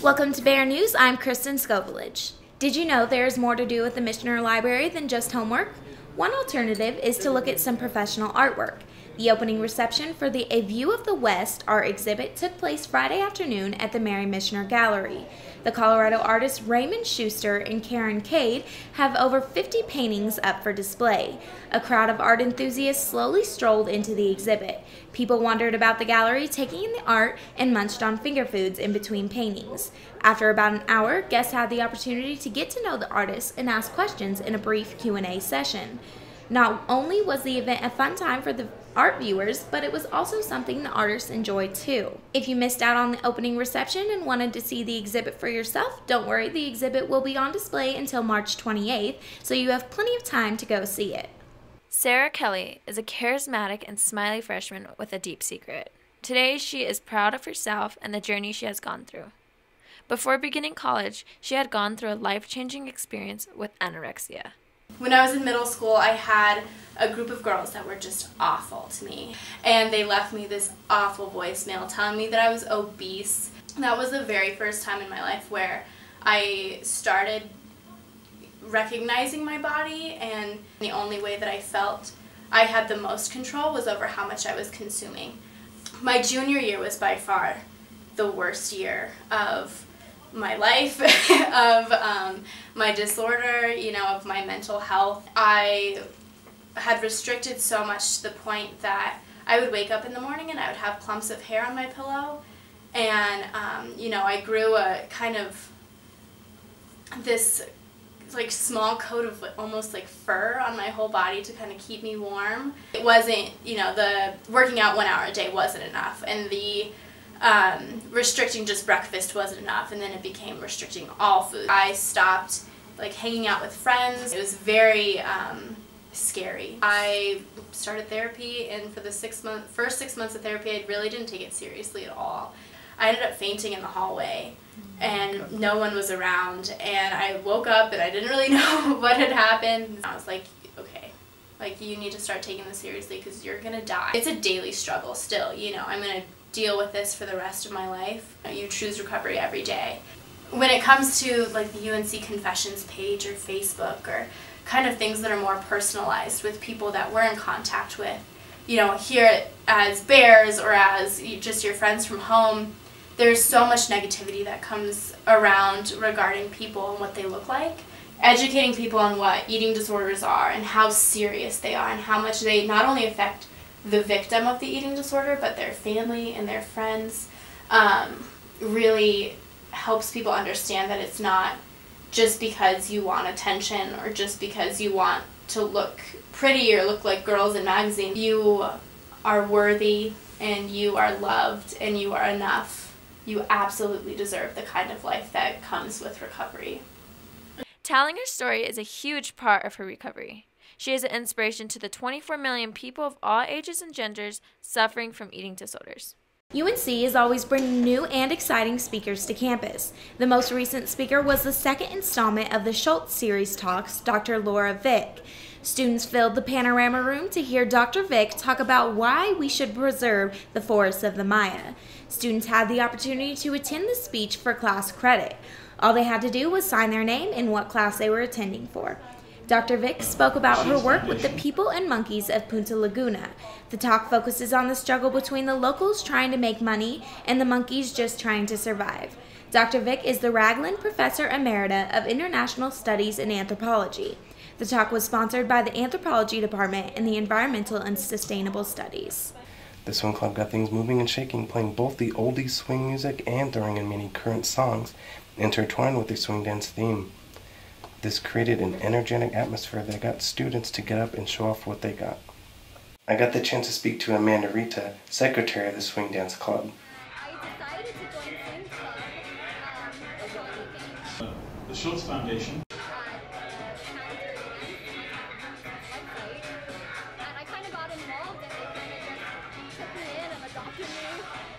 Welcome to Bear News. I'm Kristen Scovilage. Did you know there is more to do with the Michener Library than just homework? One alternative is to look at some professional artwork. The opening reception for the A View of the West art exhibit took place Friday afternoon at the Mary Michener Gallery. The Colorado artists Raymond Schuster and Karen Cade have over 50 paintings up for display. A crowd of art enthusiasts slowly strolled into the exhibit. People wandered about the gallery, taking in the art, and munched on finger foods in between paintings. After about an hour, guests had the opportunity to get to know the artists and ask questions in a brief Q&A session. Not only was the event a fun time for the art viewers, but it was also something the artists enjoyed too. If you missed out on the opening reception and wanted to see the exhibit for yourself, don't worry, the exhibit will be on display until March 28th, so you have plenty of time to go see it. Sarah Kelly is a charismatic and smiley freshman with a deep secret. Today, she is proud of herself and the journey she has gone through. Before beginning college, she had gone through a life-changing experience with anorexia. When I was in middle school, I had a group of girls that were just awful to me. And they left me this awful voicemail telling me that I was obese. That was the very first time in my life where I started recognizing my body, and the only way that I felt I had the most control was over how much I was consuming. My junior year was by far the worst year of my life, of my disorder, of my mental health. I had restricted so much to the point that I would wake up in the morning and I would have clumps of hair on my pillow, and I grew a kind of this small coat of almost like fur on my whole body to kind of keep me warm. It wasn't, the working out 1 hour a day wasn't enough, and the restricting just breakfast wasn't enough, and then it became restricting all food. I stopped hanging out with friends. It was very scary. I started therapy, and for the first 6 months of therapy, I really didn't take it seriously at all. I ended up fainting in the hallway, and no one was around, and I woke up and I didn't really know what had happened. I was like, okay, you need to start taking this seriously because you're gonna die. It's a daily struggle still, I'm gonna deal with this for the rest of my life. You choose recovery every day. When it comes to the UNC Confessions page or Facebook or kind of things that are more personalized with people that we're in contact with, here as Bears or as just your friends from home, there's so much negativity that comes around regarding people and what they look like. Educating people on what eating disorders are and how serious they are and how much they not only affect the victim of the eating disorder, but their family and their friends, really helps people understand that it's not just because you want attention or just because you want to look pretty or look like girls in magazines. You are worthy and you are loved and you are enough. You absolutely deserve the kind of life that comes with recovery. Telling her story is a huge part of her recovery. She is an inspiration to the 24 million people of all ages and genders suffering from eating disorders. UNC is always bringing new and exciting speakers to campus. The most recent speaker was the second installment of the Schultz Series talks, Dr. Laura Vick. Students filled the panorama room to hear Dr. Vick talk about why we should preserve the forests of the Maya. Students had the opportunity to attend the speech for class credit. All they had to do was sign their name and what class they were attending for. Dr. Vick spoke about her work with the people and monkeys of Punta Laguna. The talk focuses on the struggle between the locals trying to make money and the monkeys just trying to survive. Dr. Vick is the Ragland Professor Emerita of International Studies and Anthropology. The talk was sponsored by the Anthropology Department and the Environmental and Sustainable Studies. The swing club got things moving and shaking, playing both the oldies swing music and throwing in many current songs intertwined with the swing dance theme. This created an energetic atmosphere that got students to get up and show off what they got. I got the chance to speak to Amanda Rita, secretary of the Swing Dance Club. I decided to join Swing Club. The Schultz Foundation. And I kind of got involved, and they kind of just took me in and adopted me,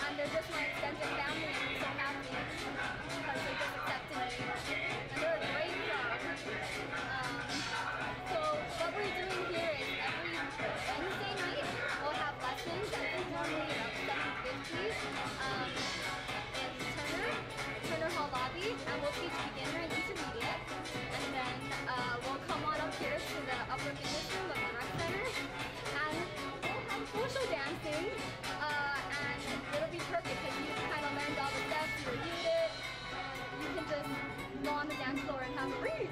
and they're just my extended family, and I'm so happy because they just accepted me, and they're a great club. So what we're doing here is every Wednesday night we'll have lessons that is normally about 7:50 in Turner Hall lobby, and we'll teach beginner and intermediate, and then we'll come on up here to the upper fitness room of the rec center, and we'll have social dancing, and it'll be perfect because you kind of learned all the steps, you reviewed it, you can just go on the dance floor and have a breeze.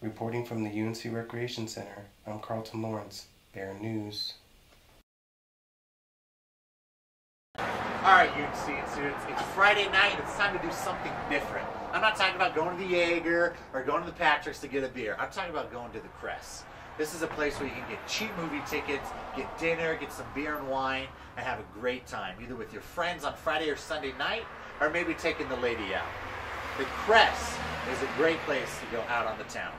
Reporting from the UNC Recreation Center, I'm Carlton Lawrence, Bear News. Alright, UNC students, it's Friday night and it's time to do something different. I'm not talking about going to the Jaeger or going to the Patrick's to get a beer. I'm talking about going to the Crest. This is a place where you can get cheap movie tickets, get dinner, get some beer and wine, and have a great time, either with your friends on Friday or Sunday night, or maybe taking the lady out. The Crest is a great place to go out on the town.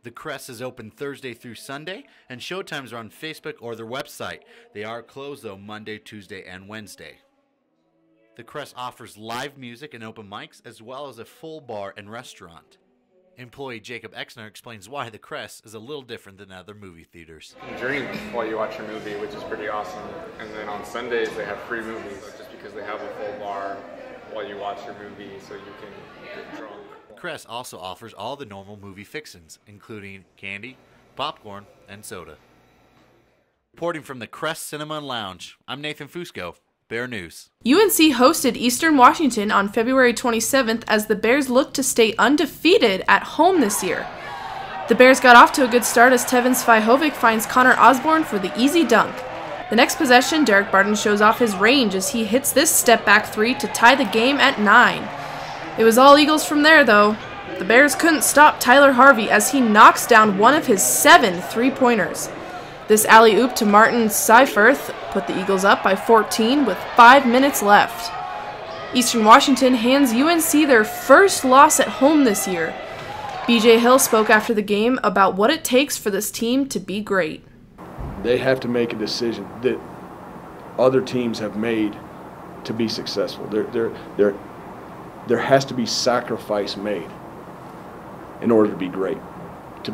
The Crest is open Thursday through Sunday, and showtimes are on Facebook or their website. They are closed, though, Monday, Tuesday, and Wednesday. The Crest offers live music and open mics, as well as a full bar and restaurant. Employee Jacob Exner explains why the Crest is a little different than other movie theaters. You drink while you watch a movie, which is pretty awesome. And then on Sundays, they have free movies, just because they have a full bar while you watch your movie, so you can get drunk. Crest also offers all the normal movie fixins, including candy, popcorn, and soda. Reporting from the Crest Cinema and Lounge, I'm Nathan Fusco, Bear News. UNC hosted Eastern Washington on February 27th as the Bears looked to stay undefeated at home this year. The Bears got off to a good start as Tevin Svihovic finds Connor Osborne for the easy dunk. The next possession, Derek Barton shows off his range as he hits this step-back three to tie the game at 9. It was all Eagles from there, though. The Bears couldn't stop Tyler Harvey as he knocks down one of his 7 three-pointers. This alley-oop to Martin Seiferth put the Eagles up by 14 with 5 minutes left. Eastern Washington hands UNC their first loss at home this year. BJ Hill spoke after the game about what it takes for this team to be great. They have to make a decision that other teams have made to be successful. There has to be sacrifice made in order to be great. To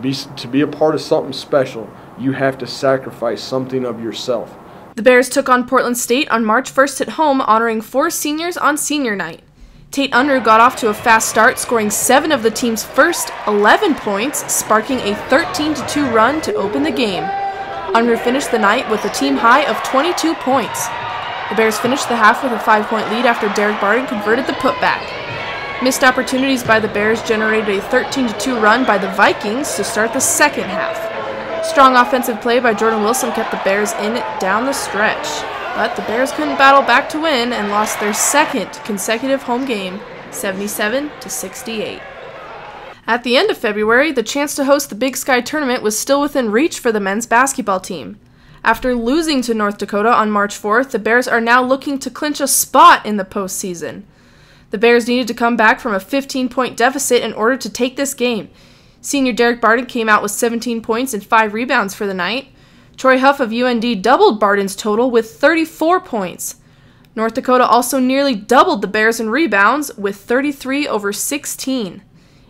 be a part of something special, you have to sacrifice something of yourself. The Bears took on Portland State on March 1st at home, honoring 4 seniors on senior night. Tate Unruh got off to a fast start, scoring 7 of the team's first 11 points, sparking a 13-2 run to open the game. Unruh finished the night with a team high of 22 points. The Bears finished the half with a 5-point lead after Derek Barton converted the putback. Missed opportunities by the Bears generated a 13-2 run by the Vikings to start the second half. Strong offensive play by Jordan Wilson kept the Bears in down the stretch, but the Bears couldn't battle back to win and lost their second consecutive home game, 77-68. At the end of February, the chance to host the Big Sky Tournament was still within reach for the men's basketball team. After losing to North Dakota on March 4th, the Bears are now looking to clinch a spot in the postseason. The Bears needed to come back from a 15-point deficit in order to take this game. Senior Derek Barton came out with 17 points and 5 rebounds for the night. Troy Huff of UND doubled Barton's total with 34 points. North Dakota also nearly doubled the Bears in rebounds with 33 over 16.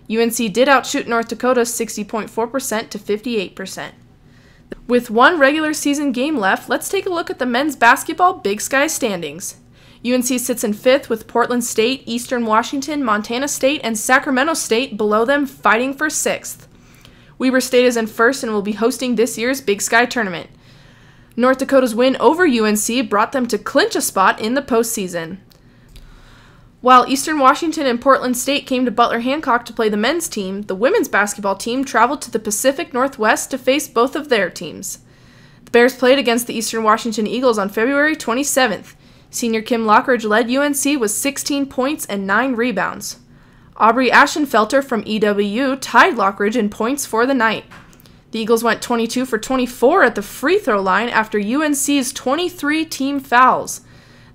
UNC did outshoot North Dakota 60.4% to 58%. With one regular season game left, let's take a look at the men's basketball Big Sky standings. UNC sits in 5th with Portland State, Eastern Washington, Montana State, and Sacramento State below them fighting for 6th. Weber State is in 1st and will be hosting this year's Big Sky Tournament. North Dakota's win over UNC brought them to clinch a spot in the postseason. While Eastern Washington and Portland State came to Butler Hancock to play the men's team, the women's basketball team traveled to the Pacific Northwest to face both of their teams. The Bears played against the Eastern Washington Eagles on February 27th. Senior Kim Lockridge led UNC with 16 points and 9 rebounds. Aubrey Ashenfelter from EWU tied Lockridge in points for the night. The Eagles went 22 for 24 at the free throw line after UNC's 23 team fouls.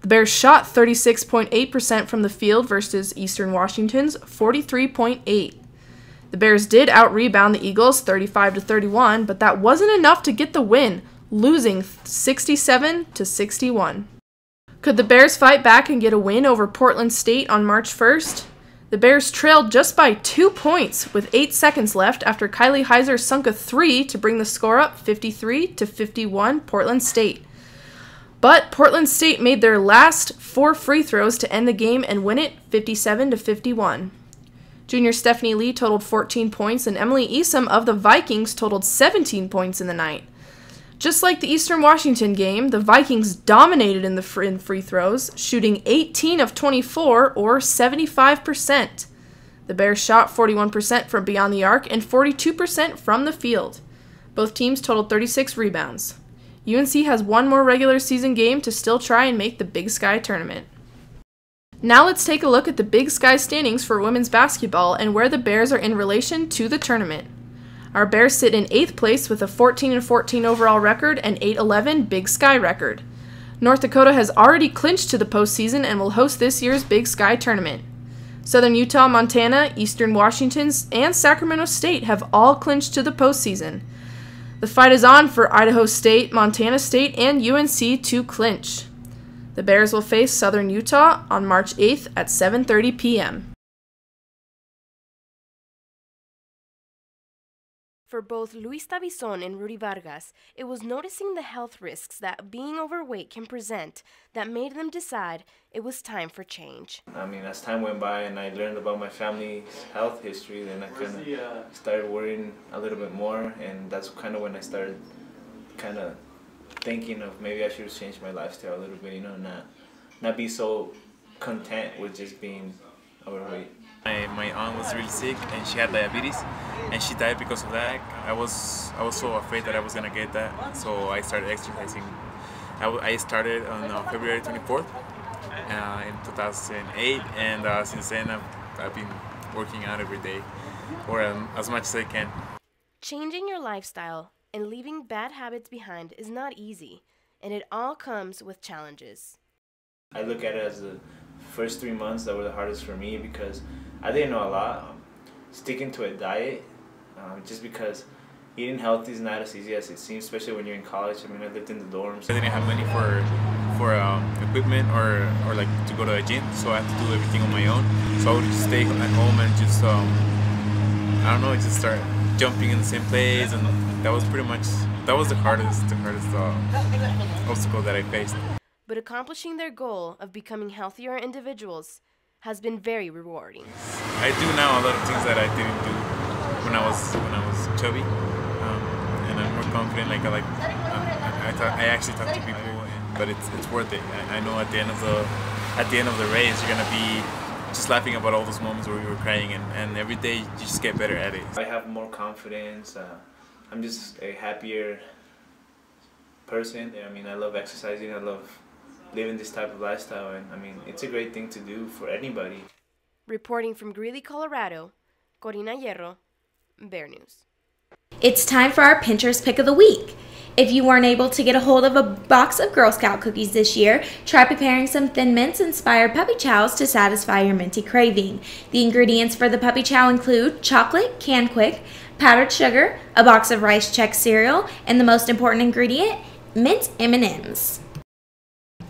The Bears shot 36.8% from the field versus Eastern Washington's 43.8%. The Bears did out-rebound the Eagles 35-31, but that wasn't enough to get the win, losing 67-61. Could the Bears fight back and get a win over Portland State on March 1st? The Bears trailed just by 2 points with 8 seconds left after Kylie Heiser sunk a 3 to bring the score up 53-51 Portland State. But Portland State made their last 4 free throws to end the game and win it 57-51. Junior Stephanie Lee totaled 14 points and Emily Esom of the Vikings totaled 17 points in the night. Just like the Eastern Washington game, the Vikings dominated in free throws, shooting 18 of 24 or 75%. The Bears shot 41% from beyond the arc and 42% from the field. Both teams totaled 36 rebounds. UNC has one more regular season game to still try and make the Big Sky tournament. Now let's take a look at the Big Sky standings for women's basketball and where the Bears are in relation to the tournament. Our Bears sit in 8th place with a 14-14 overall record and 8-11 Big Sky record. North Dakota has already clinched to the postseason and will host this year's Big Sky tournament. Southern Utah, Montana, Eastern Washington, and Sacramento State have all clinched to the postseason. The fight is on for Idaho State, Montana State, and UNC to clinch. The Bears will face Southern Utah on March 8th at 7:30 p.m. For both Luis Tabizon and Rudy Vargas, it was noticing the health risks that being overweight can present that made them decide it was time for change. I mean, as time went by and I learned about my family's health history, then I kind of started worrying a little bit more, and that's kind of when I started kind of thinking of maybe I should change my lifestyle a little bit, you know, not be so content with just being overweight. My aunt was really sick and she had diabetes and she died because of that. I was so afraid that I was gonna get that, so I started exercising. I started on February 24th in 2008, and since then I've been working out every day, or as much as I can. Changing your lifestyle and leaving bad habits behind is not easy, and it all comes with challenges. I look at it as the first 3 months that were the hardest for me because I didn't know a lot. Sticking to a diet, just because eating healthy is not as easy as it seems, especially when you're in college. I mean, I lived in the dorms. I didn't have money for equipment or like to go to a gym, so I had to do everything on my own. So I would just stay at home and just I don't know, just start jumping in the same place, and that was pretty much the hardest obstacle that I faced. But accomplishing their goal of becoming healthier individuals has been very rewarding. I do now a lot of things that I didn't do when I was chubby, and I'm more confident. I actually talk to people, but it's worth it. I know at the end of the race you're gonna be just laughing about all those moments where we were crying, and every day you just get better at it. I have more confidence. I'm just a happier person. I mean, I love exercising. I love living this type of lifestyle, and I mean, it's a great thing to do for anybody. Reporting from Greeley, Colorado, Corina Hierro, Bear News. It's time for our Pinterest Pick of the Week. If you weren't able to get a hold of a box of Girl Scout cookies this year, try preparing some Thin Mints inspired puppy chows to satisfy your minty craving. The ingredients for the puppy chow include chocolate, canned quick, powdered sugar, a box of Rice Chex cereal, and the most important ingredient, mint M&Ms.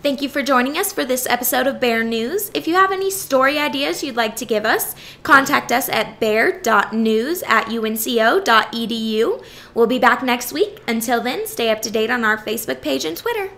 Thank you for joining us for this episode of Bear News. If you have any story ideas you'd like to give us, contact us at bear.news@unco.edu. We'll be back next week. Until then, stay up to date on our Facebook page and Twitter.